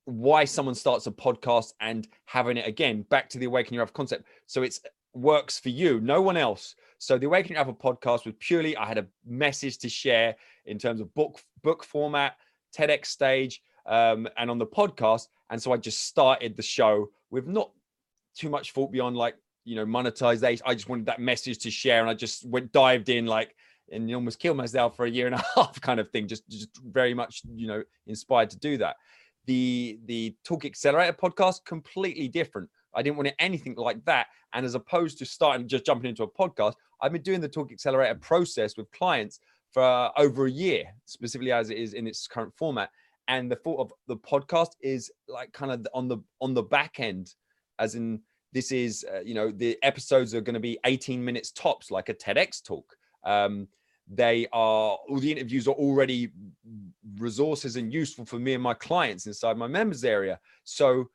Speaker 2: why someone starts a podcast and having it, again, back to the Awaken Your Alpha concept. So it works for you, no one else. So the Awaken Your Alpha podcast was purely, I had a message to share in terms of book format, TEDx stage, and on the podcast. And so I just started the show with not too much thought beyond monetization. I just wanted that message to share, and I just dived in and almost killed myself for 1.5 years kind of thing. Just very much inspired to do that. The TalkXcelerator podcast, completely different. I didn't want anything like that. And as opposed to just jumping into a podcast, I've been doing the TalkXcelerator process with clients for over 1 year, specifically as it is in its current format. And the thought of the podcast is like kind of on the back end, as in, this is, the episodes are going to be 18 minutes tops, like a TEDx talk. All the interviews are already resources and useful for me and my clients inside my members area. So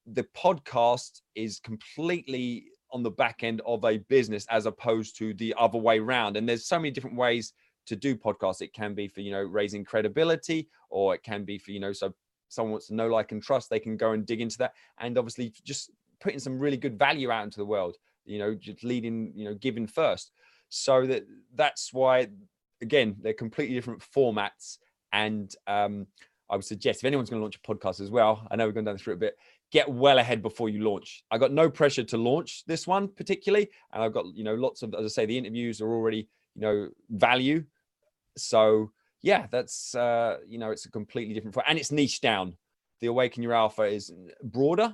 Speaker 2: the podcast is completely on the back end of a business as opposed to the other way around. And there's so many different ways to do podcasts. It can be for, raising credibility, or it can be for, so someone wants to know, like, and trust, they can go and dig into that. And obviously just putting some really good value out into the world, just leading, giving first. So that's why, again, they're completely different formats. And I would suggest, if anyone's going to launch a podcast as well, I know we're going down this route a bit, get well ahead before you launch. I got no pressure to launch this one particularly. And I've got, lots of, as I say, the interviews are already, value. So yeah, that's, it's a completely different, and it's niche down. The Awaken Your Alpha is broader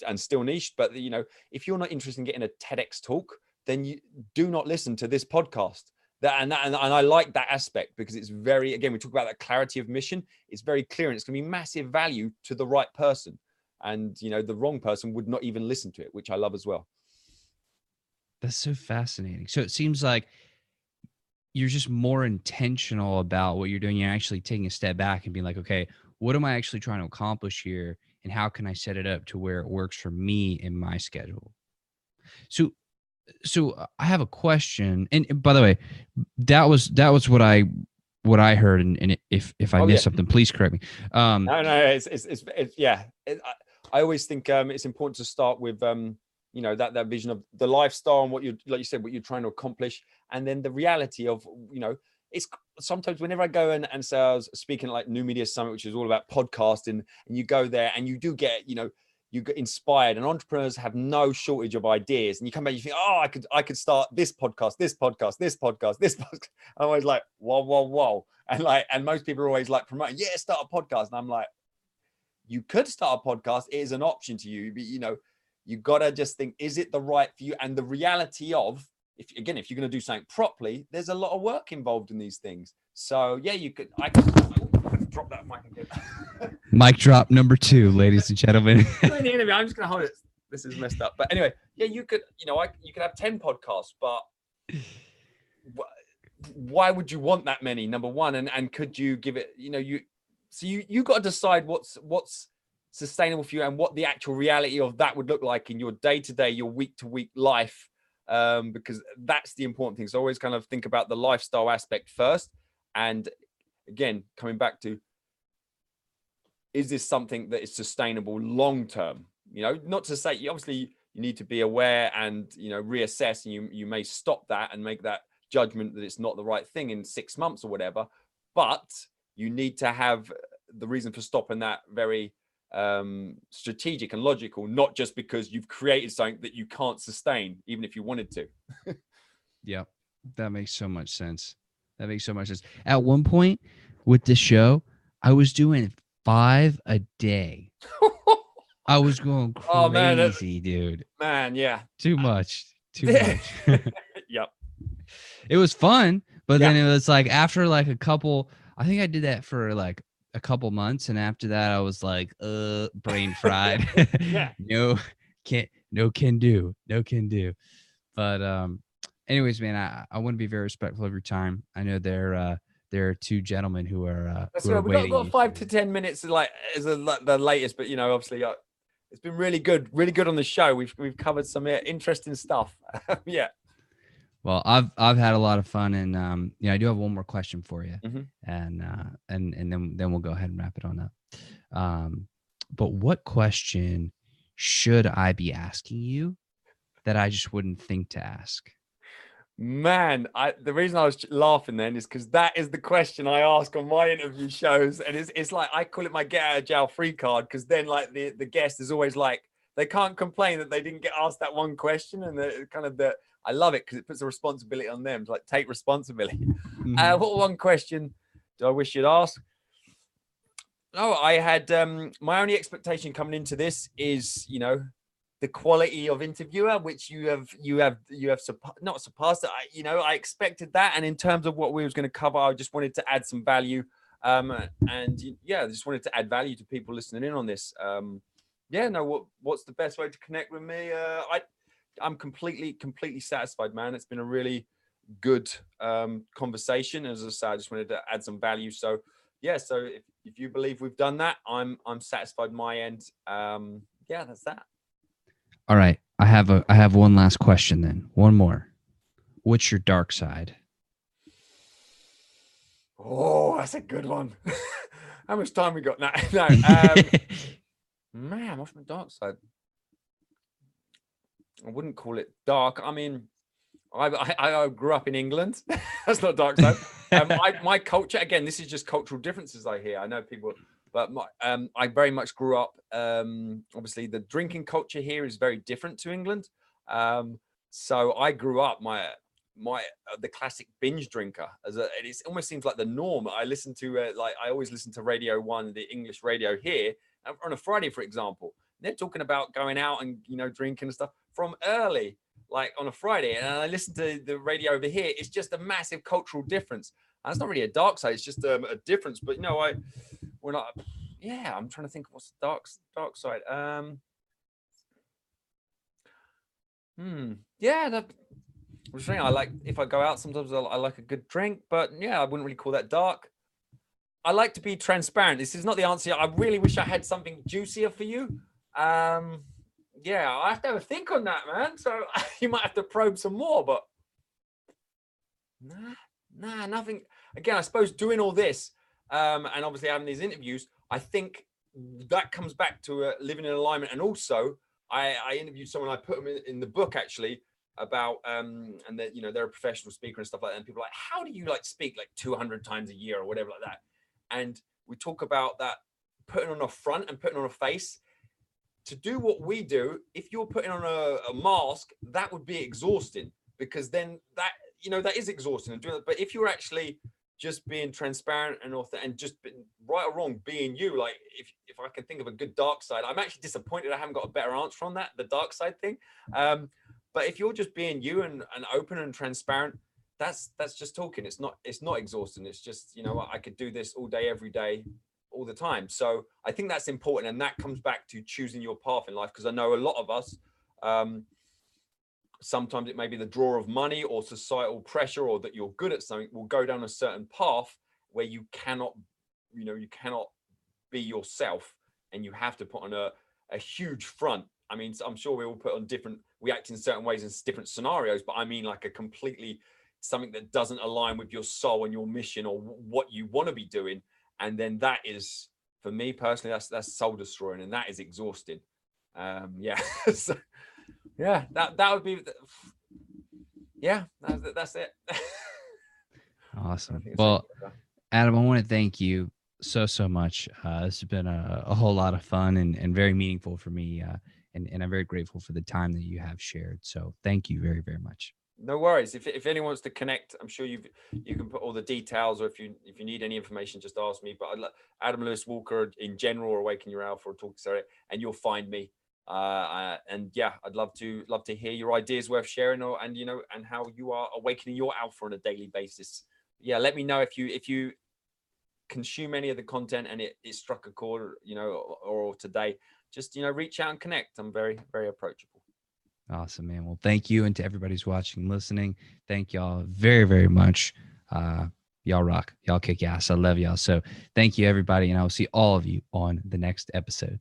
Speaker 2: and still niche. But, if you're not interested in getting a TEDx talk, then you do not listen to this podcast. And I like that aspect, because it's very, again, we talk about that clarity of mission. It's very clear, and it's going to be massive value to the right person. And, the wrong person would not even listen to it, which I love as well.
Speaker 1: That's so fascinating. So it seems like you're just more intentional about what you're doing. You're actually taking a step back and being like, okay, what am I actually trying to accomplish here? And how can I set it up to where it works for me in my schedule? So I have a question. And by the way, that was what I heard. And if I missed something, please correct me.
Speaker 2: No, it's yeah. I always think it's important to start with, that vision of the lifestyle and what you're, like you said, what you're trying to accomplish. And then the reality of, it's sometimes whenever I go and say I was speaking at like New Media Summit, which is all about podcasting, and you go there and you do get, you get inspired, and entrepreneurs have no shortage of ideas. And you come back, you think, oh, I could start this podcast. I'm always like, whoa. And most people are always like promoting, yeah, start a podcast. And I'm like, you could start a podcast. It is an option to you, but you got to just think, is it the right for you? And the reality of, if you're going to do something properly, there's a lot of work involved in these things. So yeah, I could drop that mic again.
Speaker 1: Mic drop number 2, ladies and gentlemen.
Speaker 2: In the interview, I'm just going to hold it. This is messed up. But anyway, yeah, you could have 10 podcasts, but why would you want that many? Number one, and could you give it, you got to decide what's sustainable for you, and what the actual reality of that would look like in your day-to-day, your week-to-week life, because that's the important thing. So always kind of think about the lifestyle aspect first. And again, coming back to, is this something that is sustainable long-term? Not to say, obviously you need to be aware and, reassess, and you may stop that and make that judgment that it's not the right thing in 6 months or whatever, but you need to have the reason for stopping that very strategic and logical, not just because you've created something that you can't sustain, even if you wanted to.
Speaker 1: Yeah, that makes so much sense. At one point with this show, I was doing 5 a day. I was going crazy,
Speaker 2: oh, man,
Speaker 1: dude.
Speaker 2: Man, yeah.
Speaker 1: Too much.
Speaker 2: Yep.
Speaker 1: It was fun, but then it was like after like a couple, I think I did that for like a couple months, and after that I was like brain fried.
Speaker 2: Yeah.
Speaker 1: No can do. But anyways, man, I want to be very respectful of your time. I know there are 2 gentlemen who are
Speaker 2: we got 5 to 10 minutes like is the latest, but obviously it's been really good on the show. We've covered some interesting stuff. Yeah.
Speaker 1: Well, I've had a lot of fun, and I do have one more question for you, and then we'll go ahead and wrap it on up. But what question should I be asking you that I just wouldn't think to ask?
Speaker 2: Man, the reason I was laughing then is because that is the question I ask on my interview shows, and it's like I call it my get out of jail free card, because then like the guest is always like, they can't complain that they didn't get asked that one question, and I love it because it puts a responsibility on them to like take responsibility. What one question do I wish you'd ask? No, I had my only expectation coming into this is the quality of interviewer, which you have not surpassed it. I expected that, and in terms of what we was going to cover, I just wanted to add some value, I just wanted to add value to people listening in on this. What's the best way to connect with me? I'm completely satisfied, man. It's been a really good conversation. As I said, I just wanted to add some value. So yeah, so if you believe we've done that, I'm satisfied my end. Yeah, that's that.
Speaker 1: All right. I have one last question then. One more. What's your dark side?
Speaker 2: Oh, that's a good one. How much time we got now? No, man, what's my dark side? I wouldn't call it dark. I mean, I grew up in England. That's not dark side. My culture, again, this is just cultural differences I hear. I know people, but I very much grew up. Obviously, the drinking culture here is very different to England. So I grew up the classic binge drinker. It almost seems like the norm. I listen to I always listen to Radio 1, the English radio here on a Friday, for example. They're talking about going out and drinking and stuff from early, like on a Friday, and I listen to the radio over here. It's just a massive cultural difference. And it's not really a dark side; it's just a difference. But we're not. Yeah, I'm trying to think of what's the dark side. Yeah, I'm saying I like, if I go out sometimes I like a good drink, but yeah, I wouldn't really call that dark. I like to be transparent. This is not the answer. I really wish I had something juicier for you. Yeah, I have to have a think on that, man. So you might have to probe some more, but nah, nothing. Again, I suppose doing all this, and obviously having these interviews, I think that comes back to living in alignment. And also, I interviewed someone, I put them in the book actually, about and that they're a professional speaker and stuff like that. And people are like, how do you speak 200 times a year or whatever like that? And we talk about that, putting on a front and putting on a face. To do what we do, if you're putting on a mask, that would be exhausting, because then that is exhausting. And doing that. But if you're actually just being transparent and just right or wrong, being you, like if I can think of a good dark side, I'm actually disappointed I haven't got a better answer on that, the dark side thing. But if you're just being you and open and transparent, that's just talking. It's not exhausting. It's just, I could do this all day, every day, all the time. So I think that's important, and that comes back to choosing your path in life, because I know a lot of us, sometimes it may be the draw of money or societal pressure, or that you're good at something, will go down a certain path where you cannot be yourself, and you have to put on a huge front. I mean, I'm sure we all we act in certain ways in different scenarios, but I mean like a completely something that doesn't align with your soul and your mission or what you want to be doing. And then that is, for me personally, that's soul destroying, and that is exhausting. Yeah. So, yeah, that would be, yeah, that's it.
Speaker 1: Awesome. Well, Adam, I want to thank you so much. This has been a whole lot of fun and very meaningful for me. And I'm very grateful for the time that you have shared. So thank you very, very much.
Speaker 2: No worries. If anyone wants to connect, I'm sure you can put all the details, or if you need any information, just ask me. But Adam Lewis Walker in general, or Awaken Your Alpha, or TalkXcelerator, and you'll find me. And yeah, I'd love to hear your ideas worth sharing, and how you are awakening your alpha on a daily basis. Yeah, let me know if you consume any of the content and it struck a chord, or today. Just reach out and connect. I'm very, very approachable.
Speaker 1: Awesome, man. Well, thank you. And to everybody who's watching and listening, thank y'all very, very much. Y'all rock. Y'all kick ass. I love y'all. So thank you, everybody. And I will see all of you on the next episode.